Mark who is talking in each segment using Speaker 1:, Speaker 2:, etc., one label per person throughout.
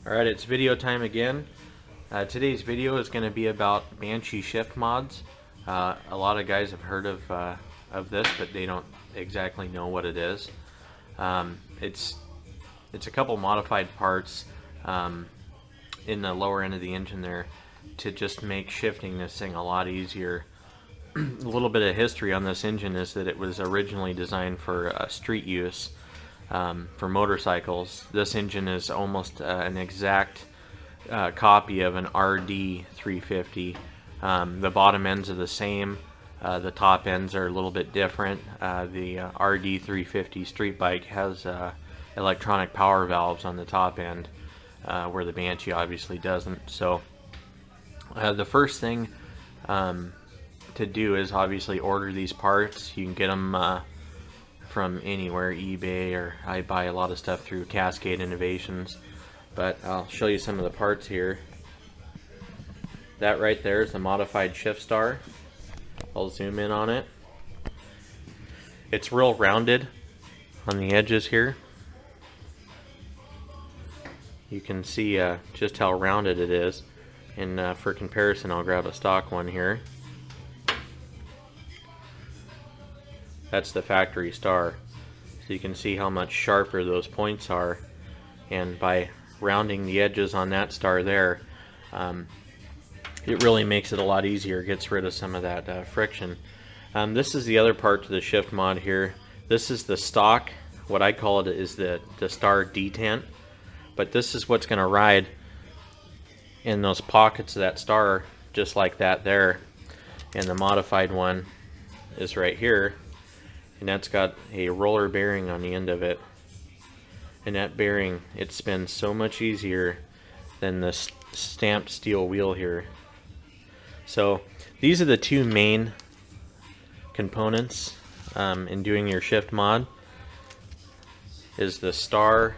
Speaker 1: Alright, it's video time again. Today's video is going to be about Banshee shift mods. A lot of guys have heard of this, but they don't exactly know what it is. It's a couple modified parts in the lower end of the engine there to just make shifting this thing a lot easier. A little bit of history on this engine is that it was originally designed for street use. For motorcycles. This engine is almost an exact copy of an RD 350. The bottom ends are the same, the top ends are a little bit different. The RD 350 street bike has electronic power valves on the top end, where the Banshee obviously doesn't. So the first thing to do is obviously order these parts. You can get them from anywhere, eBay, or I buy a lot of stuff through Cascade Innovations, but I'll show you some of the parts here. That right there is the modified shift star. I'll zoom in on it. It's real rounded on the edges here. You can see just how rounded it is, and for comparison I'll grab a stock one here. That's the factory star. So you can see how much sharper those points are, and by rounding the edges on that star there, it really makes it a lot easier, gets rid of some of that friction. This is the other part to the shift mod here. This is the stock, what I call it is the star detent, but this is what's going to ride in those pockets of that star, just like that there. And the modified one is right here. And that's got a roller bearing on the end of it, and that bearing, it spins so much easier than the stamped steel wheel here. So these are the two main components in doing your shift mod, is the star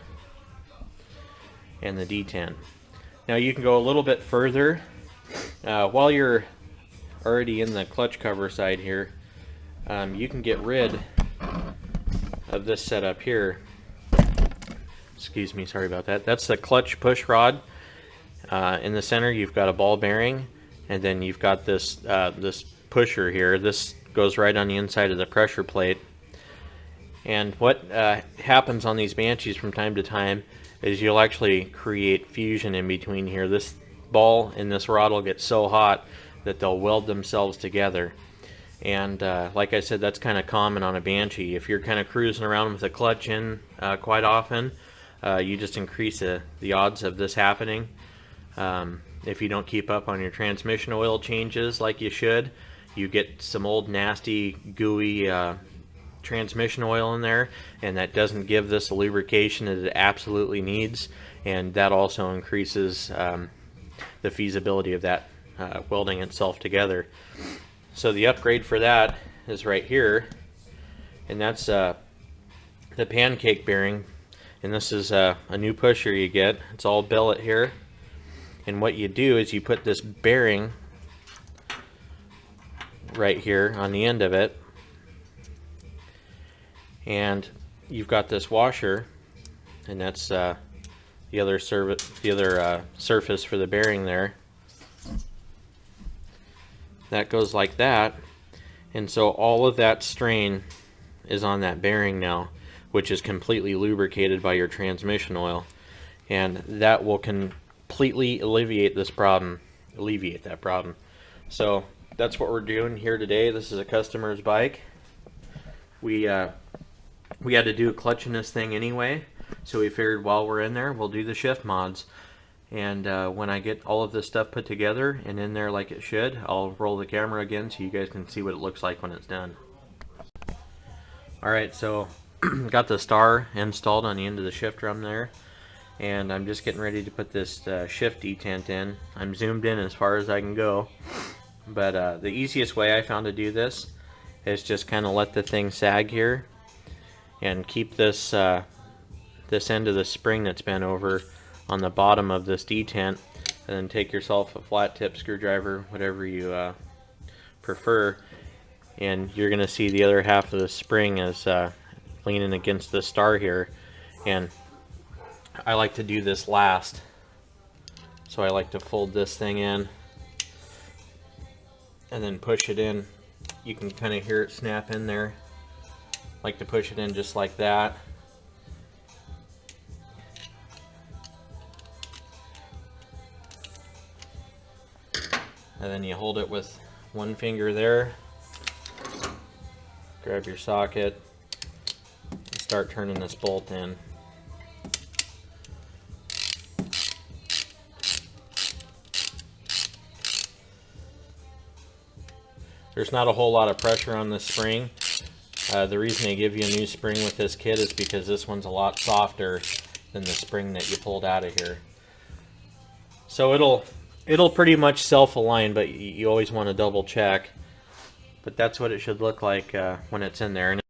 Speaker 1: and the detent. Now you can go a little bit further while you're already in the clutch cover side here. You can get rid of this setup here. Excuse me, sorry about that. That's the clutch push rod. In the center you've got a ball bearing, and then you've got this this pusher here. This goes right on the inside of the pressure plate. And what happens on these Banshees from time to time is you'll actually create fusion in between here. This ball and this rod will get so hot that they'll weld themselves together. And like I said, that's kind of common on a Banshee. If you're kind of cruising around with a clutch in quite often, you just increase the odds of this happening. If you don't keep up on your transmission oil changes like you should, you get some old nasty gooey transmission oil in there, and that doesn't give this the lubrication that it absolutely needs, and that also increases the feasibility of that welding itself together. So the upgrade for that is right here, and that's the Pancake Bearing, and this is a new pusher you get. It's all billet here, and what you do is you put this bearing right here on the end of it, and you've got this washer, and that's the other surface for the bearing there. That goes like that, and so all of that strain is on that bearing now, which is completely lubricated by your transmission oil, and that will completely alleviate that problem. So that's what we're doing here today. This is a customer's bike. We had to do a clutch in this thing anyway, so we figured while we're in there we'll do the shift mods. And when I get all of this stuff put together and in there like it should, I'll roll the camera again so you guys can see what it looks like when it's done. Alright, so got the star installed on the end of the shift drum there, and I'm just getting ready to put this shift detent in. I'm zoomed in as far as I can go, but the easiest way I found to do this is just kind of let the thing sag here and keep this this end of the spring that's bent over on the bottom of this detent, and then take yourself a flat tip screwdriver, whatever you prefer, and you're going to see the other half of the spring is leaning against the star here. And I like to do this last So I like to fold this thing in and then push it in. You can kind of hear it snap in there. Like to push it in just like that. And then you hold it with one finger there. Grab your socket and start turning this bolt in. There's not a whole lot of pressure on this spring. The reason they give you a new spring with this kit is because this one's a lot softer than the spring that you pulled out of here. So it'll pretty much self-align, but you always want to double check. But that's what it should look like when it's in there.